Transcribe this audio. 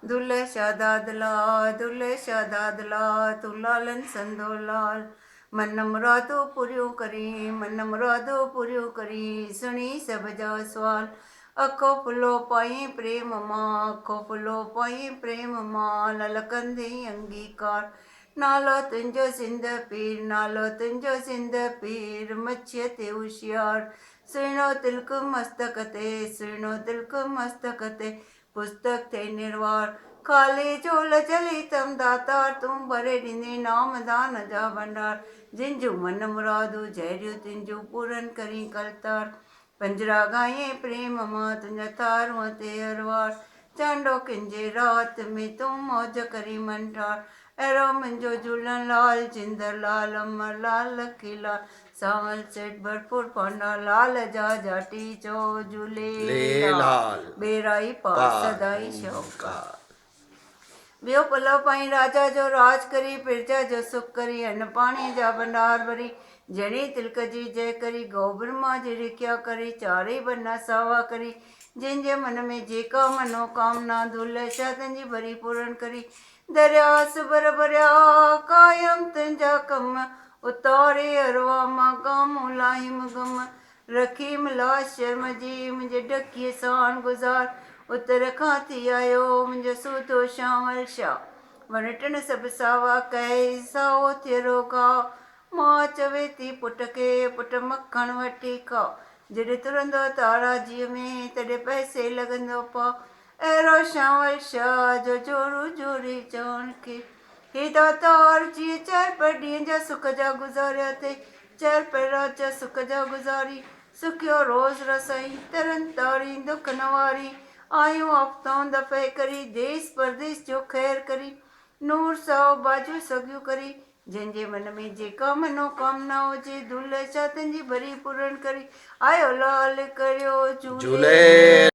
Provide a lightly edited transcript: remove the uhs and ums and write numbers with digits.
दुल्हे शादादला दुल्हे शादादला तू लालन संदो लाल मन मुरादो पूरियो करी मन मुरादो पूरियो करी सुनी सब जा सवाल अखो फुलो पाई प्रेम मां अखो फुलो पाई प्रेम मां ललकंदे अंगीकार नालो तुंहिंजो सिंध पीर नालो तुंहिंजो सिंध पीर मच्छीअ ते होशियार सुहिणो तिलक मस्तक ते सुहिणो तिलक मस्तक ते पुस्तक थे निर्वार खाली झोल चली तम दातार तूं भरे ॾींदे नाम दान जा भंडार जिंजू मन मुरादू जहिड़ियूं तिंजू पूरन करी करतार पंजरा गाये प्रेम मां तुंहिंजा तारूं ते अरवार चांडो किंजे रात में तूं मौज करी मंठार अहिड़ो मुंहिंजो झूलण लाल जिंदर लाल अमर लाल लखी लाल सावल सेठ भरपूर पांडा लाल जा जाटी चो झूले लाल बेराई पार सदाई शौकार ॿियो पलव पाई राजा जो राज करी प्रजा जो सुख करी अन्न पाणी जा भंडार भरी जणी तिलक जी जय करी गौ ब्रह्मा जी रिख्या करी चारे बन्ना सावा करी जंहिंजे मन में जेका मनोकामना दुल्हे शादनि जी भरी पूरन करी दरिया सुबर भरिया कायम तुंहिंजा कम उतारे अरवा मां गामो लाहिम गम रखी मिला शर्म जी मुंहिंजे ढकीअ साण गुज़ार उतर खां थी आयो मुंहिंजो सूधो शांवल शाह वणटण सभु सावा कई साओ थियरो गाओ मां चवे थी पुट खे पुट मखण वठी खाओ जॾहिं तुरंदो ताराजीअ में तॾहिं पैसे लॻंदो पाउ अहिड़ो शांवल शाह जो जोरू जोरी चवण खे हे दातार जीअं चार पर ॾींहं जा सुख जा गुज़ारिया ते चार पर रात जा सुख जा गुज़ारी सुखियो रोज़ रसाई तरन तारी दुख नवारी आयूं हफ़्तों दफ़े करी देश परदेश जो ख़ैर करी नूर साओ बाजू सॻियूं करी जंहिंजे मन में जेका मनोकामना हुजे दुल्हे शादनि जी भरी पूरन करी आयो लाल करियो झूले झूले